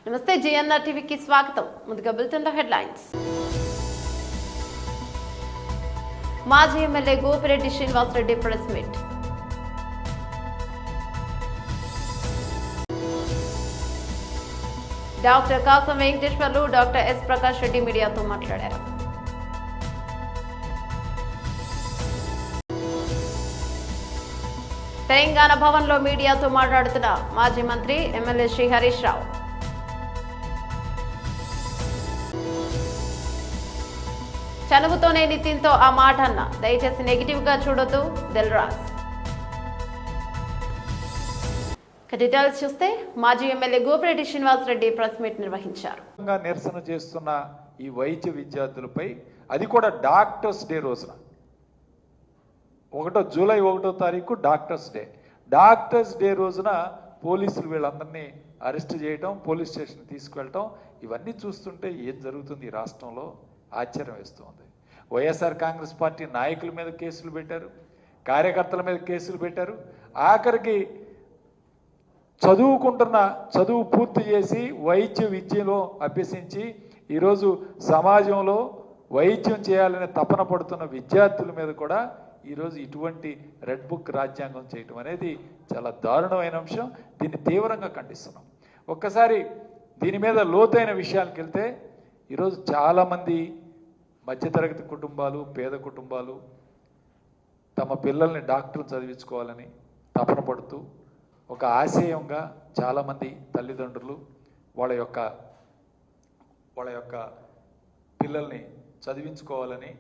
నమస్తే జిఎన్ఆర్ టీవీకి స్వాగతం. ముందుగా బులెటిన్లో హెడ్లైన్స్. మాజీ MLA Gopireddy Srinivasa Reddy press meet. Doctor Kasam Venkateswarlu, doctor S Prakash Reddy మీడియాతో మాట్లాడారు. తెలంగాణ భవన్లో మీడియాతో మాట్లాడుతున్న మాజీ మంత్రి ఎమ్మెల్యే శ్రీ హరీష్ రావు. చనువుతోనే నితిన్తో ఆ మాట అన్న, దయచేసి నెగిటివ్ గా చూడొద్దు దిల్రాజ్. డీటెయిల్స్ చూస్తే మాజీ MLA Gopireddy Srinivasa Reddy press meet నిర్వహించారు. నిరసన చేస్తున్న ఈ వైద్య విద్యార్థులపై, అది కూడా డాక్టర్స్ డే రోజున, జూలై 1వ తారీఖు డాక్టర్స్ డే రోజున పోలీసులు వీళ్ళందరినీ అరెస్ట్ చేయటం, పోలీస్ స్టేషన్ తీసుకువెళ్ళటం, ఇవన్నీ చూస్తుంటే ఏం జరుగుతుంది ఈ రాష్ట్రంలో ఆశ్చర్యం వేస్తుంది. వైఎస్ఆర్ కాంగ్రెస్ పార్టీ నాయకుల మీద కేసులు పెట్టారు, కార్యకర్తల మీద కేసులు పెట్టారు. ఆఖరికి చదువు పూర్తి చేసి వైద్య విద్యలో అభ్యసించి ఈరోజు సమాజంలో వైద్యం చేయాలనే తపన పడుతున్న విద్యార్థుల మీద కూడా ఈరోజు ఇటువంటి రెడ్ బుక్ రాజ్యాంగం చేయటం అనేది చాలా దారుణమైన అంశం. దీన్ని తీవ్రంగా ఖండిస్తున్నాం. ఒక్కసారి దీని మీద లోతైన విషయాలకు వెళ్తే, ఈరోజు చాలామంది మధ్యతరగతి కుటుంబాలు, పేద కుటుంబాలు తమ పిల్లల్ని డాక్టర్లు చదివించుకోవాలని తపన పడుతూ, ఒక ఆశయంగా చాలామంది తల్లిదండ్రులు వాళ్ళ యొక్క పిల్లల్ని చదివించుకోవాలని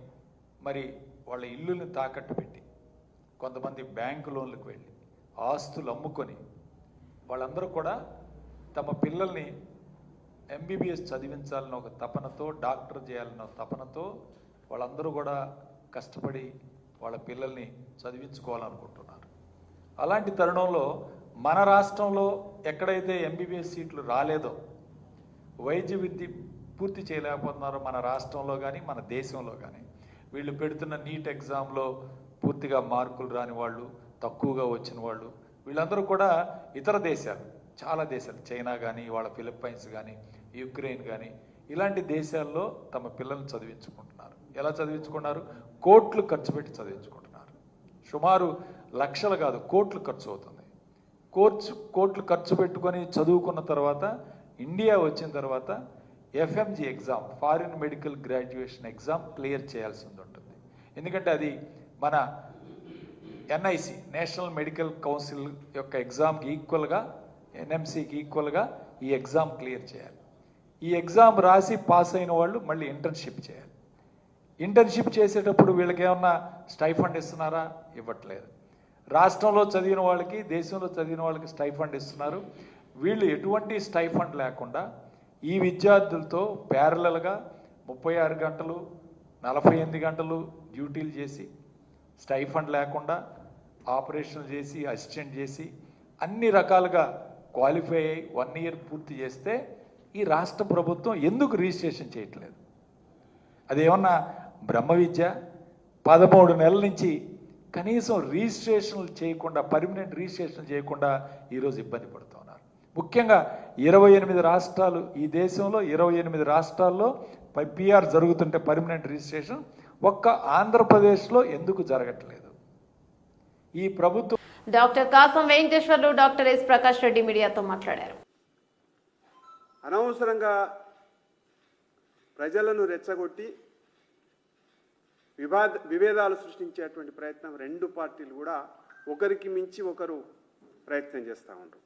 మరి వాళ్ళ ఇల్లుని తాకట్టు పెట్టి, కొంతమంది బ్యాంకు లోన్లకు వెళ్ళి ఆస్తులు అమ్ముకొని, వాళ్ళందరూ కూడా తమ పిల్లల్ని ఎంబీబీఎస్ చదివించాలన్న ఒక తపనతో, డాక్టర్ చేయాలన్న తపనతో వాళ్ళందరూ కూడా కష్టపడి వాళ్ళ పిల్లల్ని చదివించుకోవాలనుకుంటున్నారు. అలాంటి తరుణంలో మన రాష్ట్రంలో ఎక్కడైతే ఎంబీబీఎస్ సీట్లు రాలేదో, వైద్య విద్య పూర్తి చేయలేకపోతున్నారో మన రాష్ట్రంలో కానీ మన దేశంలో కానీ, వీళ్ళు పెడుతున్న నీట్ ఎగ్జామ్లో పూర్తిగా మార్కులు రాని వాళ్ళు, తక్కువగా వచ్చిన వాళ్ళు, వీళ్ళందరూ కూడా ఇతర దేశాలు, చాలా దేశాలు, చైనా కానీ, వాళ్ళ ఫిలిప్పైన్స్ కానీ, యుక్రెయిన్ కానీ, ఇలాంటి దేశాల్లో తమ పిల్లల్ని చదివించుకుంటున్నారు. ఎలా చదివించుకున్నారు? కోట్లు ఖర్చు పెట్టి చదివించుకుంటున్నారు. సుమారు లక్షలు కాదు, కోట్లు ఖర్చు అవుతుంది. కోట్లు ఖర్చు పెట్టుకొని చదువుకున్న తర్వాత ఇండియా వచ్చిన తర్వాత FMG exam, foreign medical graduation exam clear చేయాల్సి ఉంటుంది. ఎందుకంటే అది మన ఎన్ఐసి, నేషనల్ మెడికల్ కౌన్సిల్ యొక్క ఎగ్జామ్కి ఈక్వల్గా, ఎన్ఎంసీకి ఈక్వల్గా ఈ ఎగ్జామ్ క్లియర్ చేయాలి. ఈ ఎగ్జామ్ రాసి పాస్ అయిన వాళ్ళు మళ్ళీ ఇంటర్న్షిప్ చేయాలి. ఇంటర్న్షిప్ చేసేటప్పుడు వీళ్ళకి ఏమన్నా స్టైఫండ్ ఇస్తున్నారా? ఇవ్వట్లేదు. రాష్ట్రంలో చదివిన వాళ్ళకి, దేశంలో చదివిన వాళ్ళకి స్టైఫండ్ ఇస్తున్నారు. వీళ్ళు ఎటువంటి స్టైఫండ్ లేకుండా ఈ విద్యార్థులతో ప్యారలల్గా 36 గంటలు 48 గంటలు డ్యూటీలు చేసి, స్టైఫండ్ లేకుండా ఆపరేషన్లు చేసి, అసిస్టెంట్ చేసి, అన్ని రకాలుగా క్వాలిఫై అయ్యి 1 ఇయర్ పూర్తి చేస్తే ఈ రాష్ట్ర ప్రభుత్వం ఎందుకు రిజిస్ట్రేషన్ చేయట్లేదు? అదేమన్నా బ్రహ్మ విద్య? 13 నెలల నుంచి కనీసం రిజిస్ట్రేషన్లు చేయకుండా, పర్మనెంట్ రిజిస్ట్రేషన్ చేయకుండా ఈరోజు ఇబ్బంది పడుతున్నారు. ముఖ్యంగా 28 రాష్ట్రాలు, ఈ దేశంలో 28 రాష్ట్రాల్లో పిఆర్ జరుగుతుంటే పర్మనెంట్ రిజిస్ట్రేషన్, ఒక్క ఆంధ్రప్రదేశ్లో ఎందుకు జరగట్లేదు? ఈ ప్రభుత్వం. Doctor Kasam Venkateswarlu, doctor S Prakash Reddy మీడియాతో మాట్లాడారు. అనవసరంగా ప్రజలను రెచ్చగొట్టి విభేదాలు సృష్టించేటువంటి ప్రయత్నం రెండు పార్టీలు కూడా ఒకరికి మించి ఒకరు ప్రయత్నం చేస్తూ ఉంటారు.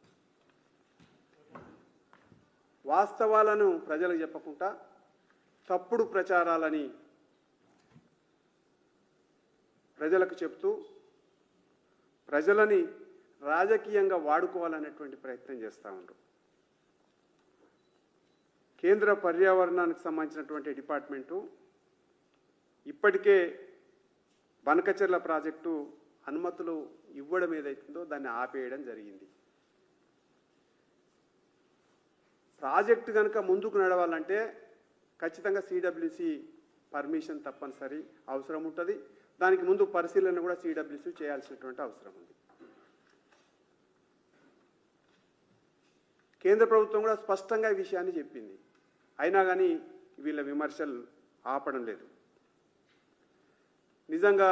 వాస్తవాలను ప్రజలకు చెప్పకుండా తప్పుడు ప్రచారాలని ప్రజలకు చెప్తూ ప్రజలని రాజకీయంగా వాడుకోవాలనేటువంటి ప్రయత్నం చేస్తూ ఉంటారు. కేంద్ర పర్యావరణానికి సంబంధించినటువంటి డిపార్ట్మెంటు ఇప్పటికే బనకచెర్ల ప్రాజెక్టు అనుమతులు ఇవ్వడం ఏదైతుందో దాన్ని ఆపేయడం జరిగింది. ప్రాజెక్టు కనుక ముందుకు నడవాలంటే ఖచ్చితంగా సిడబ్ల్యూసి పర్మిషన్ తప్పనిసరి అవసరం ఉంటుంది. దానికి ముందు పరిశీలన కూడా సిడబ్ల్యూసి చేయాల్సినటువంటి అవసరం ఉంది. కేంద్ర ప్రభుత్వం కూడా స్పష్టంగా ఈ విషయాన్ని చెప్పింది. అయినా కానీ వీళ్ళ విమర్శలు ఆపడం లేదు. నిజంగా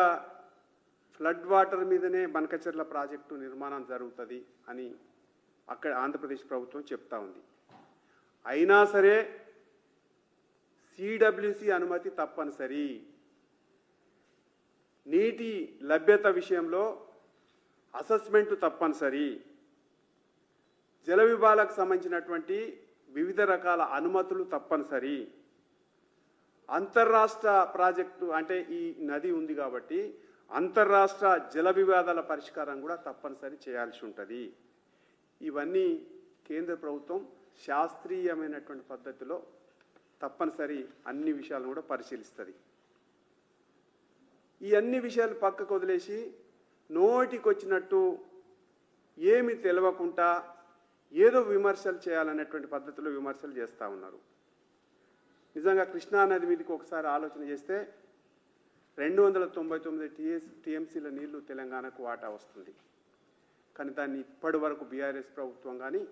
ఫ్లడ్ వాటర్ మీదనే బనకచెర్ల ప్రాజెక్టు నిర్మాణం జరుగుతుంది అని అక్కడ ఆంధ్రప్రదేశ్ ప్రభుత్వం చెప్తా ఉంది. అయినా సరే సిడబ్ల్యూసి అనుమతి తప్పనిసరి. నీటి లభ్యత విషయంలో అసెస్మెంట్ తప్పనిసరి. జల విభాగాలకు సంబంధించినటువంటి వివిధ రకాల అనుమతులు తప్పనిసరి. అంతర్రాష్ట్ర ప్రాజెక్టు అంటే ఈ నది ఉంది కాబట్టి అంతర్రాష్ట్ర జల వివాదాల పరిష్కారం కూడా తప్పనిసరి చేయాల్సి ఉంటుంది. ఇవన్నీ కేంద్ర ప్రభుత్వం శాస్త్రీయమైనటువంటి పద్ధతిలో తప్పనిసరి అన్ని విషయాలను కూడా పరిశీలిస్తుంది. ఈ అన్ని విషయాలు పక్కకు వదిలేసి నోటికొచ్చినట్టు ఏమి తెలవకుండా ఏదో విమర్శలు చేయాలనేటువంటి పద్ధతిలో విమర్శలు చేస్తూ ఉన్నారు. నిజంగా కృష్ణానది మీదకి ఒకసారి ఆలోచన చేస్తే 299 టీఎంసీల నీళ్లు తెలంగాణకు వాటా వస్తుంది. కానీ దాన్ని ఇప్పటి వరకు బీఆర్ఎస్ ప్రభుత్వం కానీ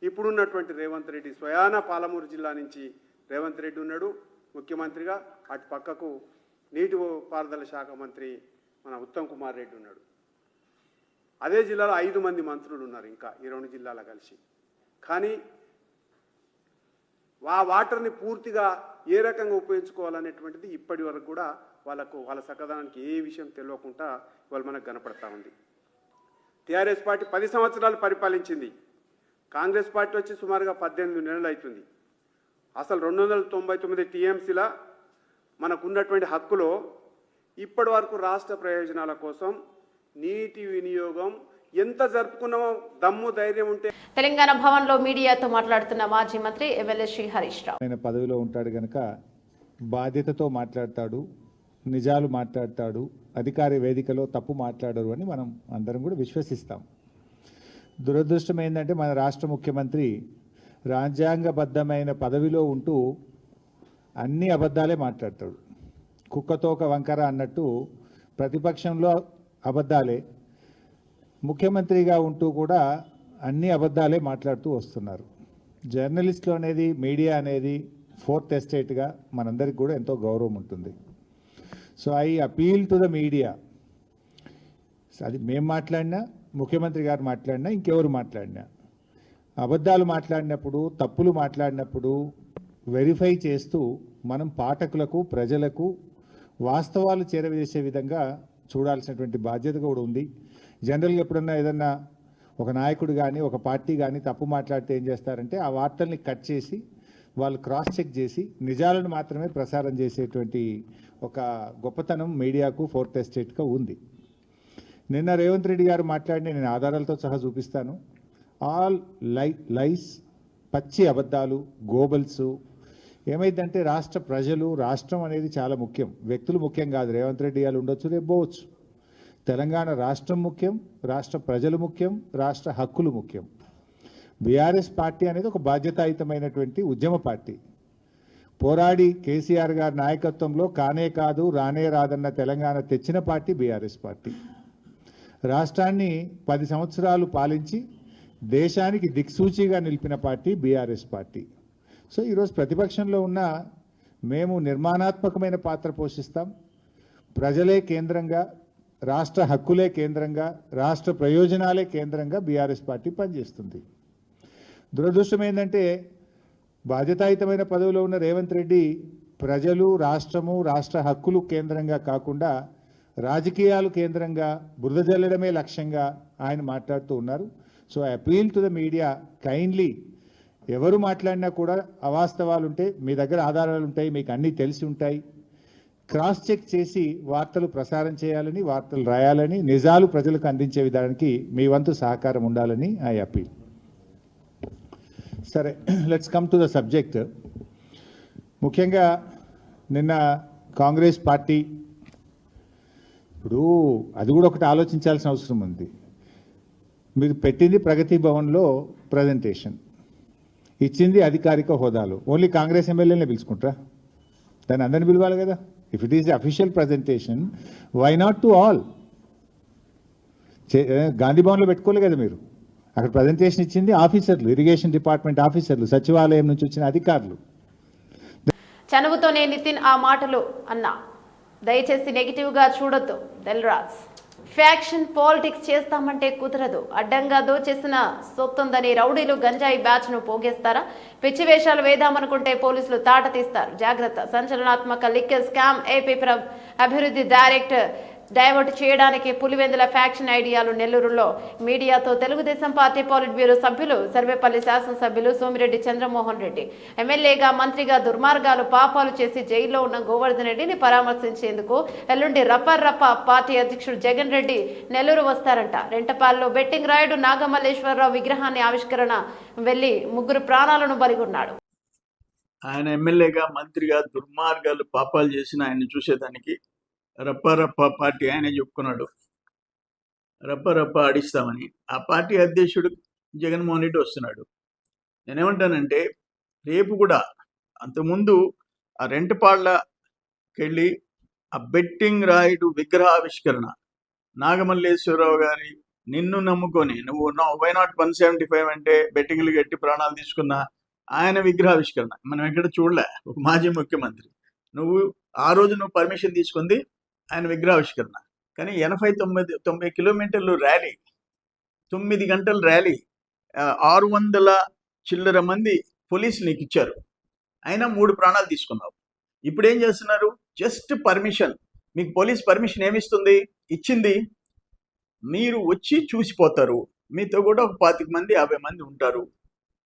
ఇప్పుడున్నటువంటి రేవంత్ రెడ్డి స్వయాన పాలమూరు జిల్లా నుంచి రేవంత్ రెడ్డి ఉన్నాడు ముఖ్యమంత్రిగా, అటు పక్కకు నీటిపారుదల శాఖ మంత్రి మన ఉత్తమ్ కుమార్ రెడ్డి ఉన్నాడు. అదే జిల్లాలో 5 మంది మంత్రులు ఉన్నారు ఇంకా ఈ 2 జిల్లాల కలిసి. కానీ ఆ వాటర్ని పూర్తిగా ఏ రకంగా ఉపయోగించుకోవాలనేటువంటిది ఇప్పటి వరకు కూడా వాళ్ళ సకదానానికి ఏ విషయం తెలియకుండా వాళ్ళు మనకు కనపడతా ఉంది. టీఆర్ఎస్ పార్టీ 10 సంవత్సరాలు పరిపాలించింది. కాంగ్రెస్ పార్టీ వచ్చి సుమారుగా 18 నెలలు అవుతుంది. అసలు 299 టీఎంసీల మనకున్నటువంటి హక్కులో ఇప్పటి వరకు రాష్ట్ర ప్రయోజనాల కోసం నీటి వినియోగం ఎంత జరుపుకున్నామో దమ్ము ధైర్యం ఉంటే. తెలంగాణ భవన్లో మీడియాతో మాట్లాడుతున్న మాజీ మంత్రి ఎమ్మెల్యే శ్రీ హరీష్ రావు. ఆయన పదవిలో ఉంటాడు కనుక బాధ్యతతో మాట్లాడతాడు, నిజాలు మాట్లాడతాడు, అధికార వేదికలో తప్పు మాట్లాడరు అని మనం అందరం కూడా విశ్వసిస్తాం. దురదృష్టం ఏంటంటే మన రాష్ట్ర ముఖ్యమంత్రి రాజ్యాంగబద్ధమైన పదవిలో ఉంటూ అన్ని అబద్ధాలే మాట్లాడతాడు. కుక్కతోక వంకర అన్నట్టు ప్రతిపక్షంలో అబద్ధాలే, ముఖ్యమంత్రిగా ఉంటూ కూడా అన్ని అబద్ధాలే మాట్లాడుతూ వస్తున్నారు. జర్నలిస్టులు అనేది, మీడియా అనేది 4th ఎస్టేట్గా మనందరికి కూడా ఎంతో గౌరవం ఉంటుంది. So I appeal to the media. అది మేము మాట్లాడినా, ముఖ్యమంత్రి గారు మాట్లాడినా, ఇంకెవరు మాట్లాడినా, అబద్ధాలు మాట్లాడినప్పుడు, తప్పులు మాట్లాడినప్పుడు వెరిఫై చేస్తూ మనం పాఠకులకు, ప్రజలకు వాస్తవాలు చేరవేసే విధంగా చూడాల్సినటువంటి బాధ్యత కూడా ఉంది. జనరల్గా ఎప్పుడన్నా ఏదన్నా ఒక నాయకుడు కానీ ఒక పార్టీ కానీ తప్పు మాట్లాడితే ఏం చేస్తారంటే ఆ వార్తల్ని కట్ చేసి వాళ్ళు క్రాస్ చెక్ చేసి నిజాలను మాత్రమే ప్రసారం చేసేటువంటి ఒక గొప్పతనం మీడియాకు 4th ఎస్టేట్గా ఉంది. నిన్న రేవంత్ రెడ్డి గారు మాట్లాడిన నేను ఆధారాలతో సహా చూపిస్తాను. ఆల్ లైస్, పచ్చి అబద్ధాలు, గోబల్స్. ఏమైందంటే రాష్ట్ర ప్రజలు, రాష్ట్రం అనేది చాలా ముఖ్యం, వ్యక్తులు ముఖ్యం కాదు. రేవంత్ రెడ్డి గారు ఉండొచ్చు, రేపు పోవచ్చు. తెలంగాణ రాష్ట్రం ముఖ్యం, రాష్ట్ర ప్రజలు ముఖ్యం, రాష్ట్ర హక్కులు ముఖ్యం. బీఆర్ఎస్ పార్టీ అనేది ఒక బాధ్యతాయుతమైనటువంటి ఉద్యమ పార్టీ. పోరాడి కేసీఆర్ గారి నాయకత్వంలో కానే కాదు రానే రాదన్న తెలంగాణ తెచ్చిన పార్టీ బీఆర్ఎస్ పార్టీ. రాష్ట్రాన్ని 10 సంవత్సరాలు పాలించి దేశానికి దిక్సూచిగా నిలిపిన పార్టీ బీఆర్ఎస్ పార్టీ. సో ఈరోజు ప్రతిపక్షంలో ఉన్న మేము నిర్మాణాత్మకమైన పాత్ర పోషిస్తాం. ప్రజలే కేంద్రంగా, రాష్ట్ర హక్కులే కేంద్రంగా, రాష్ట్ర ప్రయోజనాలే కేంద్రంగా బీఆర్ఎస్ పార్టీ పనిచేస్తుంది. దురదృష్టం ఏంటంటే బాధ్యతాయుతమైన పదవిలో ఉన్న రేవంత్ రెడ్డి ప్రజలు, రాష్ట్రము, రాష్ట్ర హక్కులు కేంద్రంగా కాకుండా రాజకీయాలు కేంద్రంగా బురద జల్లడమే లక్ష్యంగా ఆయన మాట్లాడుతూ ఉన్నారు. So I appeal to the media, kindly ఎవరు మాట్లాడినా కూడా అవాస్తవాలు ఉంటే మీ దగ్గర ఆధారాలు ఉంటాయి, మీకు అన్నీ తెలిసి ఉంటాయి, క్రాస్ చెక్ చేసి వార్తలు ప్రసారం చేయాలని, వార్తలు రాయాలని, నిజాలు ప్రజలకు అందించే విధానానికి మీ వంతు సహకారం ఉండాలని ఐ అపీల్. సరే, let's come to the subject. ముఖ్యంగా నిన్న కాంగ్రెస్ పార్టీ, ఇప్పుడు అది కూడా ఒకటి ఆలోచించాల్సిన అవసరం ఉంది. మీరు పెట్టింది ప్రగతి భవన్లో ప్రజెంటేషన్, ఇచ్చింది అధికారిక హోదాలో. ఓన్లీ కాంగ్రెస్ ఎమ్మెల్యేనే పిలుచుకుంటారా? దాన్ని అందరిని పిలవాలి కదా. If it is the official presentation, why not to all? Gandhi భవన్లో పెట్టుకోలే కదా మీరు. అక్కడ ప్రజెంటేషన్ ఇచ్చింది ఆఫీసర్లు, ఇరిగేషన్ డిపార్ట్మెంట్ ఆఫీసర్లు, సచివాలయం నుంచి వచ్చిన అధికారులు. చనువుతోనే నితిన్ ఆ మాటలు అన్నా. దయచేసి నెగిటివ్గా చూడొద్దు దిల్రాజ్. ఫ్యాక్షన్ పాలిటిక్స్ చేస్తామంటే కుదరదు. అడ్డంగా దోచేసిన సొత్తుందని రౌడీలు గంజాయి బ్యాచ్ ను పోగేస్తారా? పిచ్చి వేషాలు వేద్దామనుకుంటే పోలీసులు తాట తీస్తారు. జాగ్రత్త. సంచలనాత్మక లిక్కర్ స్కామ్. ఏపీ అభివృద్ధి డైరెక్టర్ డైవర్ట్ చేయడానికి పులివెందుల ఫ్యాక్షన్ ఐడియాలు. నెల్లూరులో మీడియాతో తెలుగుదేశం పార్టీ పాలిట్ బ్యూరో సభ్యులు, సర్వేపల్లి శాసనసభ్యులు సోమిరెడ్డి చంద్రమోహన్ రెడ్డి ఎమ్మెల్యేగా మంత్రిగా దుర్మార్గాలు పాపాలు చేసి జైల్లో ఉన్న గోవర్ధన్ రెడ్డిని పరామర్శించేందుకు ఎల్లుండి రప్ప పార్టీ అధ్యక్షుడు జగన్ రెడ్డి నెల్లూరు వస్తారంట. రెంటపాల్లో బెట్టింగ్ రాయుడు నాగమల్లేశ్వరరావు విగ్రహాన్ని ఆవిష్కరణ వెళ్లి 3 ప్రాణాలను బలిగొన్నాడు. ఆయన ఎమ్మెల్యేగా మంత్రిగా దుర్మార్గాలు పాపాలు చేసిన ఆయన చూసేదానికి రప్ప పార్టీ ఆయనే చెప్పుకున్నాడు. రప్ప ఆడిస్తామని. ఆ పార్టీ అధ్యక్షుడు జగన్మోహన్ రెడ్డి వస్తున్నాడు. నేనేమంటానంటే రేపు కూడా అంతకుముందు ఆ రెంటపాళ్ళకెళ్ళి ఆ బెట్టింగ్ రాయుడు విగ్రహావిష్కరణ, నాగమల్లేశ్వరరావు గారి నిన్ను నమ్ముకొని నువ్వు వై నాట్ 175 అంటే బెట్టింగ్లు కట్టి ప్రాణాలు తీసుకున్న ఆయన విగ్రహావిష్కరణ మనం ఎక్కడ చూడలే. ఒక మాజీ ముఖ్యమంత్రి నువ్వు ఆ రోజు పర్మిషన్ తీసుకుంది ఆయన విగ్రహావిష్కరణ. కానీ 80-90 కిలోమీటర్లు ర్యాలీ, 9 గంటల ర్యాలీ, 600 చిల్లర మంది పోలీసులు నీకు ఇచ్చారు. అయినా 3 ప్రాణాలు తీసుకున్నావు. ఇప్పుడు ఏం చేస్తున్నారు? Just permission. మీకు పోలీస్ పర్మిషన్ ఏమిస్తుంది? ఇచ్చింది మీరు వచ్చి చూసిపోతారు. మీతో కూడా ఒక 25 మంది 50 మంది ఉంటారు,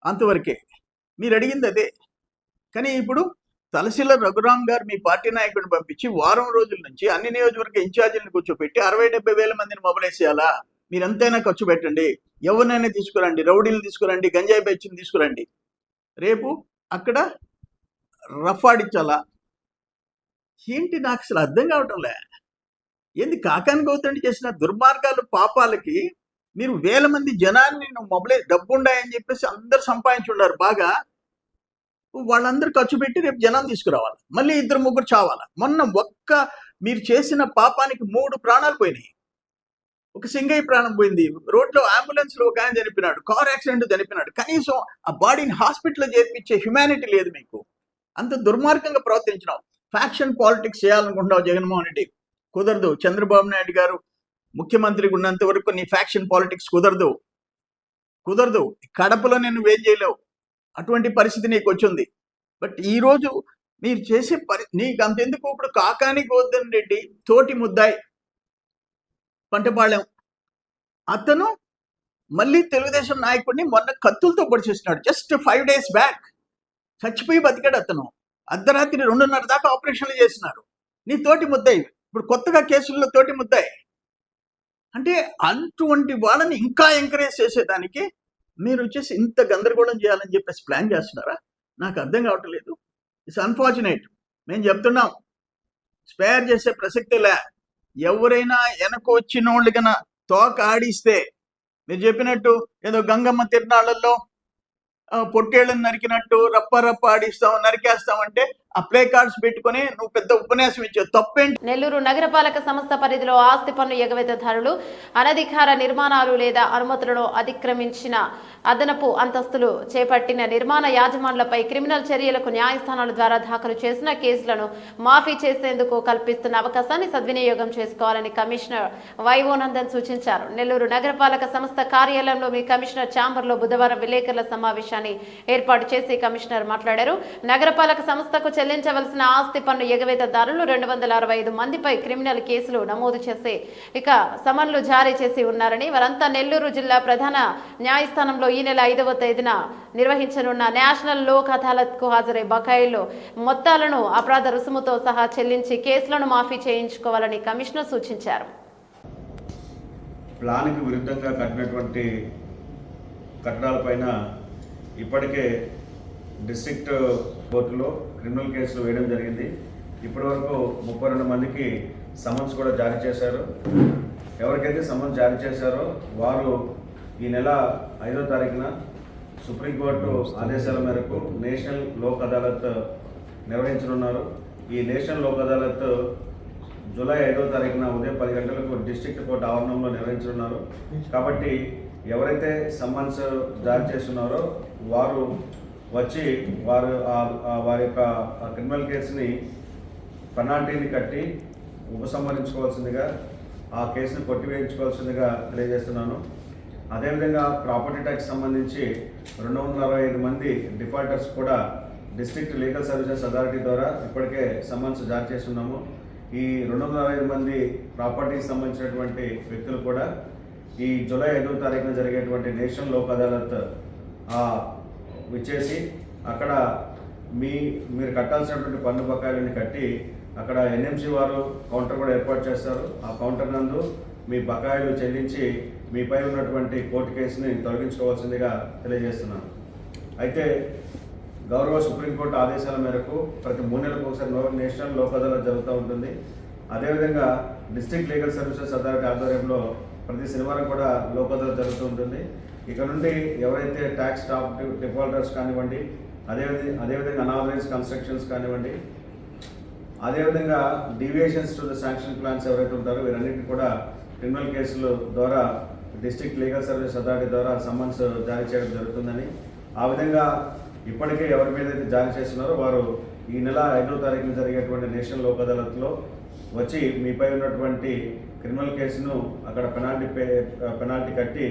అంతవరకే. మీరు అడిగింది అదే. కానీ ఇప్పుడు తలసిల రఘురామ్ గారు మీ పార్టీ నాయకుడిని పంపించి వారం రోజుల నుంచి అన్ని నియోజకవర్గ ఇన్ఛార్జీలను కూర్చోపెట్టి 60-70 వేల మందిని మొబైలైజ్ చేయాలా? మీరు ఎంతైనా ఖర్చు పెట్టండి, ఎవరినైనా తీసుకురండి, రౌడీలు తీసుకురండి, గంజాయి బెచ్చిన తీసుకురండి, రేపు అక్కడ రఫ్ ఆడించాలా? ఏంటి నాకు అసలు అర్థం కావటంలే. ఏంది కాకాని గౌతండి చేసిన దుర్మార్గాలు పాపాలకి మీరు వేల మంది జనాన్ని మొబైల్ డబ్బు ఉండాయని చెప్పేసి అందరు సంపాదించున్నారు బాగా. వాళ్ళందరూ ఖర్చు పెట్టి రేపు జనం తీసుకురావాలి, మళ్ళీ 2-3 చావాలి. మొన్న మీరు చేసిన పాపానికి 3 ప్రాణాలు పోయినాయి. ఒక సింగయ్య ప్రాణం పోయింది, రోడ్లో అంబులెన్స్ లో ఒక ఆయన చనిపోయినాడు, కార్ యాక్సిడెంట్ చనిపోయినాడు. కనీసం ఆ బాడీని హాస్పిటల్లో చేర్పించే హ్యుమానిటీ లేదు మీకు. అంత దుర్మార్గంగా ప్రవర్తించినావు. ఫ్యాక్షన్ పాలిటిక్స్ చేయాలనుకుంటున్నావు జగన్మోహన్ రెడ్డి, కుదరదు. చంద్రబాబు నాయుడు గారు ముఖ్యమంత్రిగా ఉన్నంత వరకు నీ ఫ్యాక్షన్ పాలిటిక్స్ కుదరదు. కడపలో నేను వేట్ చేయలేవు, అటువంటి పరిస్థితి నీకు వచ్చింది. బట్ ఈరోజు మీరు చేసే నీకు అంతెందుకు. ఇప్పుడు కాకాని గోవర్ధన్ రెడ్డి తోటి ముద్దాయి పంటపాళెం అతను మళ్ళీ తెలుగుదేశం నాయకుడిని మొన్న కత్తులతో పొడిచేసినాడు. జస్ట్ 5 days బ్యాక్ చచ్చిపోయి బతికాడు అతను. అర్ధరాత్రి 2:30 దాకా ఆపరేషన్లు చేసినారు. నీ తోటి ముద్దాయి ఇప్పుడు కొత్తగా కేసుల్లో తోటి ముద్దాయి అంటే అటువంటి వాళ్ళని ఇంకా ఎంకరేజ్ చేసేదానికి మీరు వచ్చేసి ఇంత గందరగోళం చేయాలని చెప్పేసి ప్లాన్ చేస్తున్నారా? నాకు అర్థం కావట్లేదు. It's unfortunate. మేము చెప్తున్నాం, స్పేర్ చేసే ప్రసక్తే లే. ఎవరైనా వెనక వచ్చిన వాళ్ళు కన్నా తోక ఆడిస్తే మీరు చెప్పినట్టు ఏదో గంగమ్మ తిరునాళ్ళల్లో పొట్టేళ్ళని నరికినట్టు రప్ప ఆడిస్తాం, నరికేస్తామంటే ఆ ప్లే కార్డ్స్ పెట్టుకుని నువ్వు పెద్ద ఉపన్యాసం ఇచ్చావు. తప్పేంటి? నెల్లూరు నగరపాలక సంస్థ పరిధిలో ఆస్తి పన్ను ఎగవేతదారులు అనధికార నిర్మాణాలు లేదా అనుమతులను అతిక్రమించిన అదనపు అంతస్తులు చేపట్టిన నిర్మాణ యాజమానులపై క్రిమినల్ చర్యలకు న్యాయస్థానాల ద్వారా దాఖలు చేసిన కేసులను మాఫీ చేసేందుకు కల్పిస్తున్న అవకాశాన్ని సద్వినియోగం చేసుకోవాలని కమిషనర్ వైవోనందన్ సూచించారు. నెల్లూరు నగరపాలక సంస్థ కార్యాలయంలో మీ కమిషనర్ ఛాంబర్లో బుధవారం విలేకరుల సమావేశాన్ని ఏర్పాటు చేసి కమిషనర్ మాట్లాడారు. నగరపాలక సంస్థకు చెల్లించవలసిన ఆస్తి పన్ను ఎగవేతదారులు 265 మందిపై క్రిమినల్ కేసులు నమోదు చేసి సమన్లు జారీ చేసి ఉన్నారని, వారంతా నెల్లూరు జిల్లా ప్రధాన న్యాయస్థానంలో ఈ నెల 5వ తేదీన నిర్వహించనున్న నేషనల్ లోక్ అదాలత్ కు హాజరై బకాయిలు మొత్తాలను అపరాధ రుసుముతో సహా చెల్లించి కేసులను మాఫీ చేయించుకోవాలని కమిషనర్ సూచించారు. ప్లాన్కి విరుద్ధంగా కట్టినటువంటి కట్టడాలపైన ఇప్పటికే డిస్ట్రిక్ట్ కోర్టులో క్రిమినల్ కేసులు వేయడం జరిగింది. ఇప్పటివరకు 32 మందికి సమన్స్ కూడా జారీ చేశారు. ఎవరికైతే సమన్స్ జారీ చేశారో వారు ఈ నెల 5వ తారీఖున సుప్రీంకోర్టు ఆదేశాల మేరకు నేషనల్ లోక్ అదాలత్ నిర్వహించనున్నారు. ఈ నేషనల్ లోక్ అదాలత్ జూలై 5వ తారీఖున ఉదయం 10 గంటలకు డిస్ట్రిక్ట్ కోర్టు ఆవరణంలో నిర్వహించనున్నారు. కాబట్టి ఎవరైతే సమ్మన్స్ జారీ చేస్తున్నారో వారు వచ్చి వారి యొక్క క్రిమినల్ కేసుని పెనాల్టీని కట్టి ఉపసంహరించుకోవాల్సిందిగా, ఆ కేసును కొట్టివేయించుకోవాల్సిందిగా తెలియజేస్తున్నాను. అదేవిధంగా ప్రాపర్టీ ట్యాక్స్ సంబంధించి 265 మంది డిఫాల్టర్స్ కూడా డిస్ట్రిక్ట్ లీగల్ సర్వీసెస్ అథారిటీ ద్వారా ఇప్పటికే సమ్మన్స్ జారీ చేస్తున్నాము. ఈ 265 మంది ప్రాపర్టీకి సంబంధించినటువంటి వ్యక్తులు కూడా ఈ జూలై 5వ తారీఖున జరిగేటువంటి నేషనల్ లోక్ అదాలత్ విచ్చేసి అక్కడ మీరు కట్టాల్సినటువంటి పన్ను బకాయిలను కట్టి అక్కడ ఎన్ఎంసీ వారు కౌంటర్ కూడా ఏర్పాటు చేస్తారు. ఆ కౌంటర్ నందు మీ బకాయిలు చెల్లించి మీపై ఉన్నటువంటి కోర్టు కేసుని తొలగించుకోవాల్సిందిగా తెలియజేస్తున్నాను. అయితే గౌరవ సుప్రీంకోర్టు ఆదేశాల మేరకు ప్రతి 3 నెలలకు ఒకసారి నేషనల్ లోక్ అదాలత్ జరుగుతూ ఉంటుంది. అదేవిధంగా డిస్ట్రిక్ట్ లీగల్ సర్వీసెస్ అథారిటీ ఆధ్వర్యంలో ప్రతి శనివారం కూడా లోక్ అదాలత్ జరుగుతూ ఉంటుంది. ఇక నుండి ఎవరైతే ట్యాక్స్ డిఫాల్టర్స్ కానివ్వండి, అదేవిధంగా అనాథరైజ్ కన్స్ట్రక్షన్స్ కానివ్వండి, అదేవిధంగా deviations to the sanction plans ఎవరైతే ఉంటారో వీరన్నింటినీ కూడా క్రిమినల్ కేసుల ద్వారా డిస్ట్రిక్ట్ లీగల్ సర్వీస్ అథారిటీ ద్వారా సమ్మన్స్ జారీ చేయడం జరుగుతుందని, ఆ విధంగా ఇప్పటికే ఎవరి మీద అయితే జారీ చేస్తున్నారో వారు ఈ నెల 5వ తారీఖున జరిగేటువంటి నేషనల్ లోక్ అదాలత్లో వచ్చి మీపై ఉన్నటువంటి క్రిమినల్ కేసును అక్కడ పెనాల్టీ కట్టి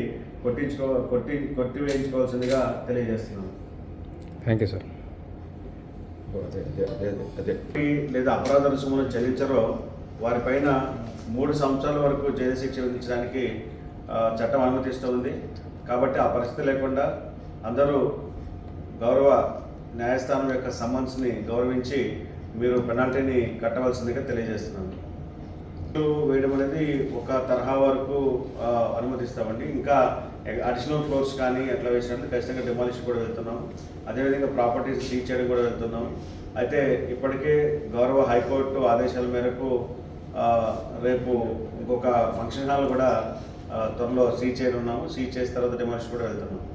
కొట్టివేయించుకోవాల్సిందిగా తెలియజేస్తున్నాను. Thank you sir. లేదా అపరాధ రుసుమును చెల్లించారో వారిపైన 3 సంవత్సరాల వరకు జైలు శిక్ష విధించడానికి చట్టం అనుమతిస్తూ ఉంది. కాబట్టి ఆ పరిస్థితి లేకుండా అందరూ గౌరవ న్యాయస్థానం యొక్క సమ్మన్స్ని గౌరవించి మీరు పెనాల్టీని కట్టవలసిందిగా తెలియజేస్తున్నాను. వేయడం అనేది ఒక తరహా వరకు అనుమతిస్తామండి. ఇంకా అడిషనల్ ఫ్లోర్స్ కానీ అట్లా వేసినట్టు ఖచ్చితంగా డెమాలిషన్ కూడా వెళ్తున్నాం. అదేవిధంగా ప్రాపర్టీస్ సీజ్ చేయడం కూడా వెళ్తున్నాం. అయితే ఇప్పటికే గౌరవ హైకోర్టు ఆదేశాల మేరకు రేపు ఇంకొక ఫంక్షన్ హాల్ కూడా త్వరలో సీజ్ చేయనున్నాము. సీజ్ చేసిన తర్వాత డెమాలిషన్ కూడా వెళ్తున్నాం.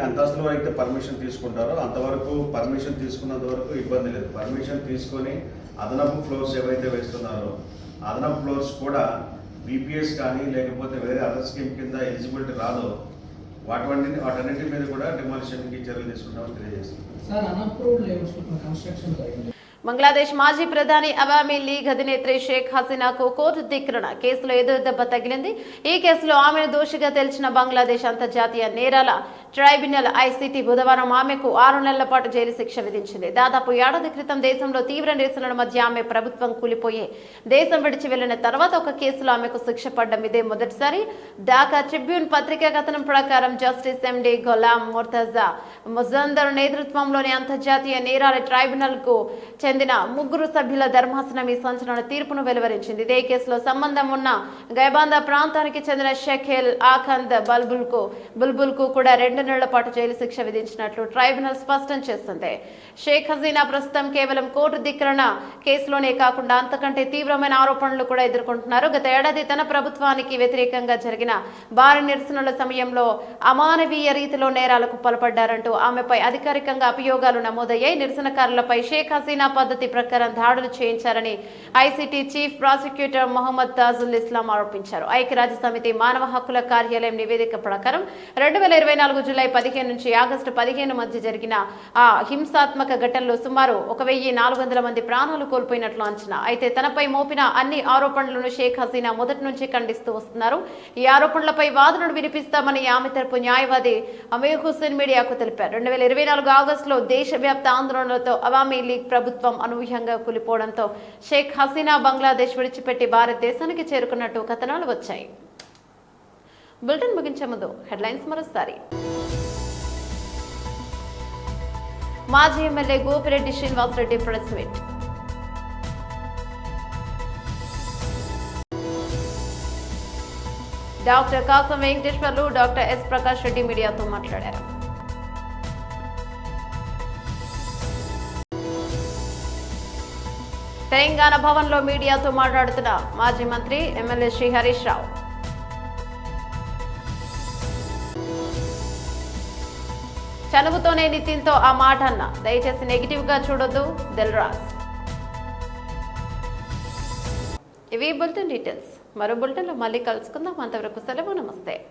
అంతస్తుల వరకు పర్మిషన్ తీసుకుంటారో అంతవరకు పర్మిషన్ తీసుకున్నంత వరకు ఇబ్బంది లేదు. పర్మిషన్ తీసుకొని అదనపు ఫ్లోర్స్ ఎవరైతే వేస్తున్నారో అదనపు ఫ్లోర్స్ కూడా బీపీఎస్ కానీ లేకపోతే వేరే అదర్ స్కీమ్ కింద ఎలిజిబిలిటీ రాదో వాటన్నిటి మీద కూడా డిమాలిషన్కి చర్యలు తీసుకుంటామని తెలియజేస్తున్నాం. బంగ్లాదేశ్ మాజీ ప్రధాని అవామీ లీగ్ అధినేత్రి షేక్ హసీనాకు కోర్టు ధిక్కరణ కేసులో ఎదురుదెబ్బ తగిలింది. ఈ కేసులో ఆమెను దోషిగా తేల్చిన బంగ్లాదేశ్ అంతర్జాతీయ నేరాల ట్రైబ్యునల్ ఐసీటీ బుధవారం ఆమెకు 6 నెలల పాటు జైలు శిక్ష విధించింది. దాదాపు ఏడాది క్రితం దేశంలో తీవ్ర నిరసనల మధ్య ఆమె ప్రభుత్వం కూలిపోయి దేశం విడిచి వెళ్లిన తర్వాత ఒక కేసులో ఆమెకు శిక్ష పడ్డం ఇదే మొదటిసారి. ఢాకా ట్రిబ్యూన్ పత్రికా కథనం ప్రకారం జస్టిస్ ఎండి గులాం ముర్తజా ముజందర్ నేతృత్వంలోని అంతర్జాతీయ నేరాల ట్రైబ్యునల్ కు చెందిన 3 సభ్యుల ధర్మాసనం ఈ సంచలన తీర్పును వెలువరించింది. ఇదే కేసులో సంబంధం ఉన్న గైబాందా ప్రాంతానికి చెందిన షఖేల్ ఆఖంద్ బుల్బుల్ కు కూడా 2 నెలల పాటు జైలు శిక్ష విధించినట్లు ట్రైబ్యునల్ స్పష్టం చేస్తుంది. షేక్ హసీనా ప్రస్తుతం కేవలం కోర్టు ధిక్కరణ కేసులోనే కాకుండా అంతకంటే తీవ్రమైన ఆరోపణలు కూడా ఎదుర్కొంటున్నారు. గత ఏడాది తన ప్రభుత్వానికి వ్యతిరేకంగా జరిగిన భారీ నిరసనల సమయంలో అమానవీయ రీతిలో నేరాలకు పాల్పడ్డారంటూ ఆమెపై అధికారికంగా అభియోగాలు నమోదయ్యాయి. నిరసనకారులపై షేక్ హసీనా పద్ధతి ప్రకారం దాడులు చేయించారని ICT chief prosecutor Mohammed Tajul ఇస్లాం ఆరోపించారు. ఐక్యరాజ్య సమితి మానవ హక్కుల కార్యాలయం నివేదిక ప్రకారం 2024 జూలై 15 నుంచి ఆగస్టు 15 మధ్య జరిగిన ఆ హింసాత్మక ఘటనలో సుమారు 1400 మంది ప్రాణాలు కోల్పోయినట్లు అంచనా. అయితే తనపై మోపిన అన్ని ఆరోపణలను షేక్ హసీనా మొదటి నుంచి ఖండిస్తూ వస్తున్నారు. ఈ ఆరోపణలపై వాదనలు వినిపిస్తామని ఆమె తరపు న్యాయవాది అమీర్ హుస్సేన్ మీడియాకు తెలిపారు. 2024 ఆగస్టులో దేశవ్యాప్త ఆందోళనలతో అవామీ లీగ్ ప్రభుత్వం అనూహ్యంగా కూలిపోవడంతో షేక్ హసీనా బంగ్లాదేశ్ విడిచిపెట్టి భారతదేశానికి చేరుకున్నట్టు కథనాలు వచ్చాయి. బులెటిన్ ముగించే ముందు హెడ్లైన్స్ మరోసారి. మాజీ MLA Gopireddy Srinivasa Reddy press meet. Doctor Kasam Venkateswarlu, doctor S Prakash Reddy మీడియాతో మాట్లాడారు. తెలంగాణ భవన్లో మీడియాతో మాట్లాడుతున్న మాజీ మంత్రి ఎమ్మెల్యే శ్రీ హరీష్ రావు. చనువుతోనే నితిన్తో ఆ మాట అన్న, దయచేసి నెగిటివ్ గా చూడొద్దు దిల్రాజ్. ఇవి బులెటిన్ డీటెయిల్స్. మరో బులెటిన్లో మళ్ళీ కలుసుకుందాం. అంతవరకు సెలవు. నమస్తే.